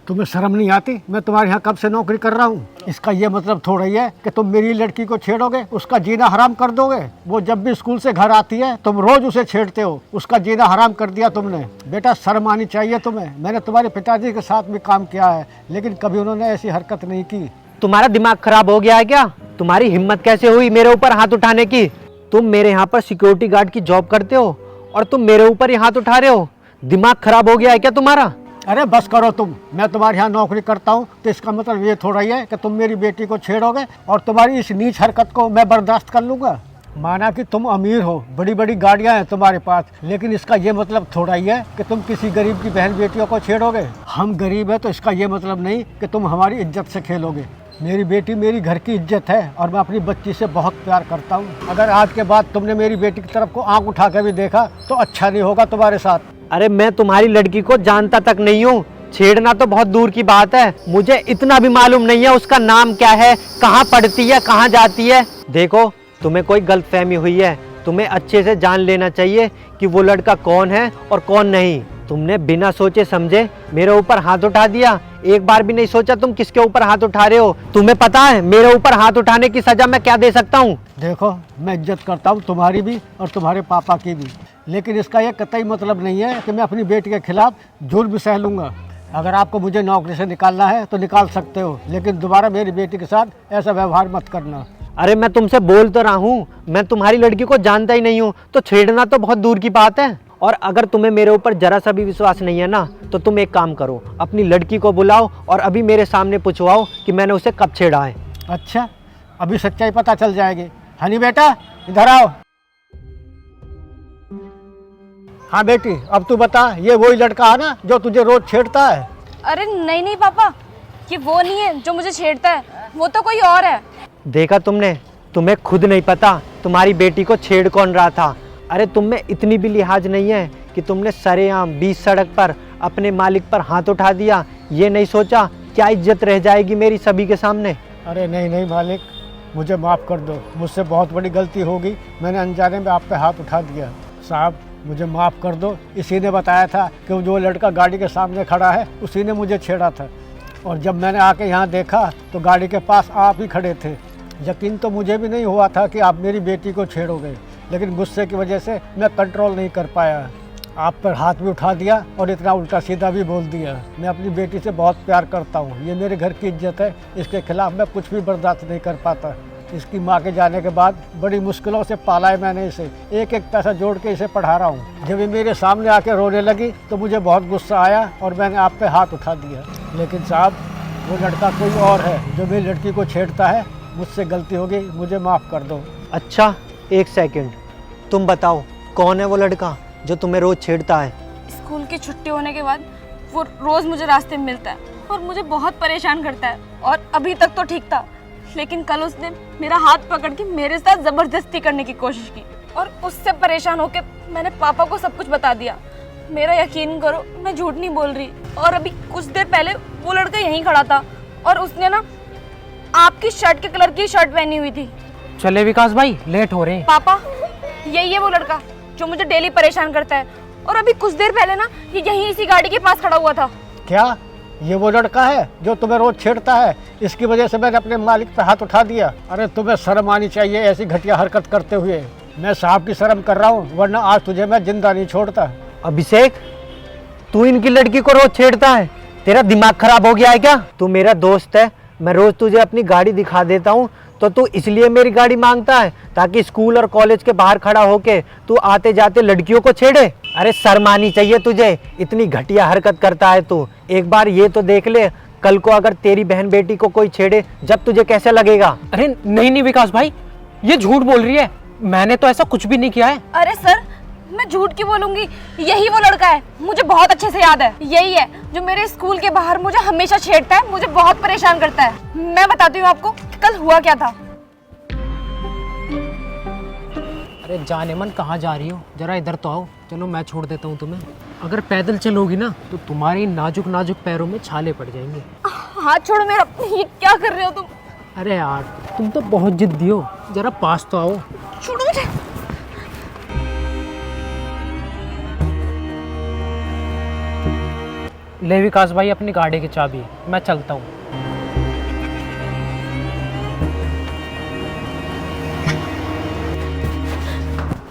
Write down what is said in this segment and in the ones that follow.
तुम्हें शर्म नहीं आती? मैं तुम्हारे यहाँ कब से नौकरी कर रहा हूँ। इसका ये मतलब थोड़ा ही है कि तुम मेरी लड़की को छेड़ोगे, उसका जीना हराम कर दोगे। वो जब भी स्कूल से घर आती है तुम रोज उसे छेड़ते हो, उसका जीना हराम कर दिया तुमने। बेटा शर्म आनी चाहिए तुम्हें। मैंने तुम्हारे पिताजी के साथ भी काम किया है, लेकिन कभी उन्होंने ऐसी हरकत नहीं की। तुम्हारा दिमाग खराब हो गया है क्या? तुम्हारी हिम्मत कैसे हुई मेरे ऊपर हाथ उठाने की? तुम मेरे यहाँ पर सिक्योरिटी गार्ड की जॉब करते हो और तुम मेरे ऊपर ही हाथ उठा रहे हो? दिमाग खराब हो गया है क्या तुम्हारा? अरे बस करो तुम। मैं तुम्हारे यहाँ नौकरी करता हूँ तो इसका मतलब ये थोड़ा ही है कि तुम मेरी बेटी को छेड़ोगे और तुम्हारी इस नीच हरकत को मैं बर्दाश्त कर लूँगा। माना कि तुम अमीर हो, बड़ी बड़ी गाड़ियाँ हैं तुम्हारे पास, लेकिन इसका ये मतलब थोड़ा ही है कि तुम किसी गरीब की बहन बेटियों को छेड़ोगे। हम गरीब है तो इसका ये मतलब नहीं कि तुम हमारी इज्जत से खेलोगे। मेरी बेटी मेरी घर की इज्जत है और मैं अपनी बच्ची से बहुत प्यार करता हूँ। अगर आज के बाद तुमने मेरी बेटी की तरफ को आंख उठा कर भी देखा तो अच्छा नहीं होगा तुम्हारे साथ। अरे मैं तुम्हारी लड़की को जानता तक नहीं हूँ, छेड़ना तो बहुत दूर की बात है। मुझे इतना भी मालूम नहीं है उसका नाम क्या है, कहाँ पढ़ती है, कहाँ जाती है। देखो तुम्हें कोई गलतफहमी हुई है, तुम्हें अच्छे से जान लेना चाहिए कि वो लड़का कौन है और कौन नहीं। तुमने बिना सोचे समझे मेरे ऊपर हाथ उठा दिया, एक बार भी नहीं सोचा तुम किसके ऊपर हाथ उठा रहे हो। तुम्हें पता है मेरे ऊपर हाथ उठाने की सजा मैं क्या दे सकता हूँ? देखो मैं इज्जत करता हूँ तुम्हारी भी और तुम्हारे पापा की भी, लेकिन इसका यह कतई मतलब नहीं है कि मैं अपनी बेटी के खिलाफ जुर्म सह लूँगा। अगर आपको मुझे नौकरी से निकालना है तो निकाल सकते हो, लेकिन दोबारा मेरी बेटी के साथ ऐसा व्यवहार मत करना। अरे मैं तुमसे बोल तो रहा हूँ, मैं तुम्हारी लड़की को जानता ही नहीं हूँ, तो छेड़ना तो बहुत दूर की बात है। और अगर तुम्हें मेरे ऊपर जरा सा भी विश्वास नहीं है ना, तो तुम एक काम करो, अपनी लड़की को बुलाओ और अभी मेरे सामने पूछवाओ कि मैंने उसे कब छेड़ा है। अच्छा, अभी सच्चाई पता चल जाएगी। हनी बेटा इधर आओ। हाँ बेटी, अब तू बता, ये वही लड़का है ना जो तुझे रोज छेड़ता है? अरे नहीं नहीं पापा, ये वो नहीं है जो मुझे छेड़ता है, वो तो कोई और है। देखा तुमने, तुम्हें खुद नहीं पता तुम्हारी बेटी को छेड़ कौन रहा था। अरे तुम में इतनी भी लिहाज नहीं है कि तुमने सरेआम बीच सड़क पर अपने मालिक पर हाथ उठा दिया। ये नहीं सोचा क्या इज्जत रह जाएगी मेरी सभी के सामने। अरे नहीं नहीं मालिक, मुझे माफ़ कर दो, मुझसे बहुत बड़ी गलती होगी, मैंने अनजाने में आप पे हाथ उठा दिया। साहब मुझे माफ़ कर दो, इसी ने बताया था कि वो जो लड़का गाड़ी के सामने खड़ा है उसी ने मुझे छेड़ा था, और जब मैंने आके यहाँ देखा तो गाड़ी के पास आप ही खड़े थे। यकीन तो मुझे भी नहीं हुआ था कि आप मेरी बेटी को छेड़ोगे, लेकिन गुस्से की वजह से मैं कंट्रोल नहीं कर पाया। आप पर हाथ भी उठा दिया और इतना उल्टा सीधा भी बोल दिया। मैं अपनी बेटी से बहुत प्यार करता हूँ, ये मेरे घर की इज्जत है, इसके खिलाफ मैं कुछ भी बर्दाश्त नहीं कर पाता। इसकी माँ के जाने के बाद बड़ी मुश्किलों से पाला है मैंने इसे, एक एक पैसा जोड़ के इसे पढ़ा रहा हूँ। जब ये मेरे सामने आके रोने लगी तो मुझे बहुत गुस्सा आया और मैंने आप पे हाथ उठा दिया। लेकिन साहब वो लड़का कोई और है जो मेरी लड़की को छेड़ता है। मुझसे गलती हो गई, मुझे माफ़ कर दो। अच्छा एक सेकंड, तुम बताओ कौन है वो लड़का जो तुम्हें रोज छेड़ता है? स्कूल की छुट्टी होने के बाद वो रोज मुझे रास्ते में मिलता है और मुझे बहुत परेशान करता है, और अभी तक तो ठीक था, लेकिन कल उसने मेरा हाथ पकड़ के मेरे साथ जबरदस्ती करने की कोशिश की, और उससे परेशान होकर मैंने पापा को सब कुछ बता दिया। मेरा यकीन करो, मैं झूठ नहीं बोल रही। और अभी कुछ देर पहले वो लड़का यहीं खड़ा था और उसने ना आपकी शर्ट के कलर की शर्ट पहनी हुई थी। चले विकास भाई, लेट हो रहे हैं। पापा यही है वो लड़का जो मुझे डेली परेशान करता है, और अभी कुछ देर पहले ना ये यहीं इसी गाड़ी के पास खड़ा हुआ था। क्या ये वो लड़का है जो तुम्हें रोज छेड़ता है? इसकी वजह से मैंने अपने मालिक पे हाथ उठा दिया। अरे तुम्हें शर्म आनी चाहिए ऐसी घटिया हरकत करते हुए। मैं साहब की शर्म कर रहा हूँ, वरना आज तुझे मैं जिंदा नहीं छोड़ता। अभिषेक, तू इनकी लड़की को रोज छेड़ता है? तेरा दिमाग खराब हो गया है क्या? तू मेरा दोस्त है, मैं रोज तुझे अपनी गाड़ी दिखा देता हूँ, तो तू इसलिए मेरी गाड़ी मांगता है ताकि स्कूल और कॉलेज के बाहर खड़ा होके तू आते जाते लड़कियों को छेड़े? अरे शर्म आनी चाहिए तुझे, इतनी घटिया हरकत करता है तू। एक बार ये तो देख ले, कल को अगर तेरी बहन बेटी को कोई छेड़े जब तुझे कैसे लगेगा? अरे नहीं नहीं विकास भाई, ये झूठ बोल रही है, मैंने तो ऐसा कुछ भी नहीं किया है। अरे सर, मैं झूठ क्यों बोलूंगी, यही वो लड़का है, मुझे बहुत अच्छे से याद है। यही है जो मेरे स्कूल के बाहर मुझे हमेशा छेड़ता है, मुझे बहुत परेशान करता है। मैं बताती हूँ आपको कि कल हुआ क्या था। अरे जाने मन कहाँ जा रही हो, जरा इधर तो आओ। चलो मैं छोड़ देता हूँ तुम्हें। अगर पैदल चलोगी ना तो तुम्हारे नाजुक नाजुक पैरों में छाले पड़ जाएंगे। हाथ छोड़ो मेरा, ये क्या कर रहे हो तुम? अरे यार तुम तो बहुत जिद्दी हो, जरा पास तो आओ। छोड़ो मुझे। ले विकास भाई अपनी गाड़ी की चाबी, मैं चलता हूँ।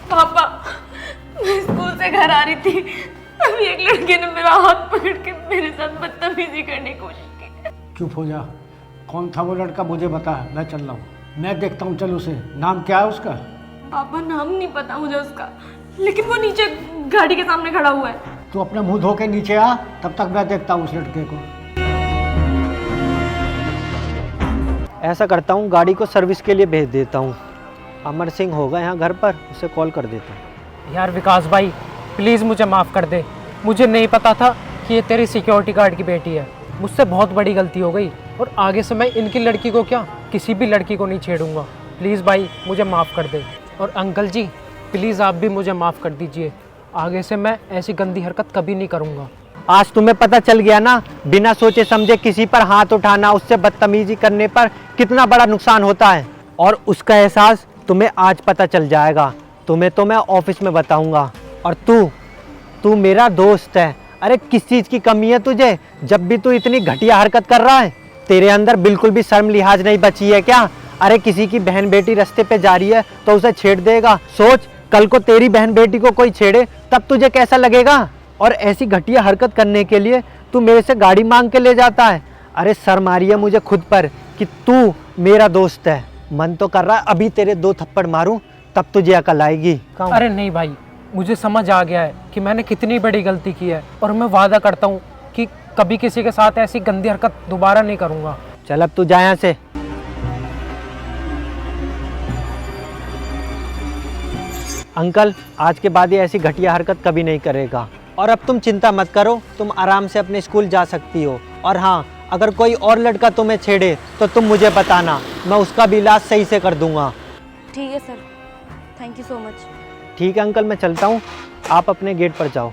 पापा, मैं स्कूल से घर आ रही थी, अभी एक लड़के ने मेरा हाथ पकड़ के मेरे साथ बदतमीजी करने की कोशिश की। चुप हो जा। कौन था वो लड़का मुझे बता, मैं चल रहा हूँ। मैं देखता हूँ, चल उसे। नाम क्या है उसका? पापा नाम नहीं पता मुझे उसका, लेकिन वो नीचे गाड़ी के सामने खड़ा हुआ है। तू अपना मुंह धो के नीचे आ, तब तक मैं देखता हूँ उस लड़के को। ऐसा करता हूँ, गाड़ी को सर्विस के लिए भेज देता हूँ। अमर सिंह होगा यहाँ घर पर, उसे कॉल कर देता हूँ। यार विकास भाई प्लीज़ मुझे माफ़ कर दे, मुझे नहीं पता था कि ये तेरी सिक्योरिटी गार्ड की बेटी है। मुझसे बहुत बड़ी गलती हो गई और आगे से मैं इनकी लड़की को क्या, किसी भी लड़की को नहीं छेड़ूंगा। प्लीज़ भाई मुझे माफ़ कर दे। और अंकल जी प्लीज़ आप भी मुझे माफ़ कर दीजिए, आगे से मैं ऐसी गंदी हरकत कभी नहीं करूँगा। आज तुम्हें पता चल गया ना, बिना सोचे समझे किसी पर हाथ उठाना, उससे बदतमीजी करने पर कितना बड़ा नुकसान होता है। और उसका एहसास तुम्हें आज पता चल जाएगा। तुम्हें तो मैं ऑफिस में बताऊंगा। और तू मेरा दोस्त है। अरे किस चीज़ की कमी है तुझे, जब भी तू इतनी घटिया हरकत कर रहा है? तेरे अंदर बिल्कुल भी शर्म लिहाज नहीं बची है क्या? अरे किसी की बहन बेटी रास्ते पे जा रही है तो उसे छेड़ देगा। सोच, कल को तेरी बहन बेटी को कोई छेड़े तब तुझे कैसा लगेगा? और ऐसी घटिया हरकत करने के लिए तू मेरे से गाड़ी मांग के ले जाता है। अरे शर्म आ रही है मुझे खुद पर कि तू मेरा दोस्त है। मन तो कर रहा है अभी तेरे 2 थप्पड़ मारूं, तब तुझे अकल आएगी। अरे नहीं भाई, मुझे समझ आ गया है कि मैंने कितनी बड़ी गलती की है और मैं वादा करता हूँ कि कभी किसी के साथ ऐसी गंदी हरकत दोबारा नहीं करूँगा। चल अब तू जा यहाँ से। अंकल आज के बाद ये ऐसी घटिया हरकत कभी नहीं करेगा। और अब तुम चिंता मत करो, तुम आराम से अपने स्कूल जा सकती हो। और हाँ, अगर कोई और लड़का तुम्हें छेड़े तो तुम मुझे बताना, मैं उसका भी इलाज सही से कर दूंगा। ठीक है sir, thank you so much. ठीक है अंकल, मैं चलता हूँ, आप अपने गेट पर जाओ।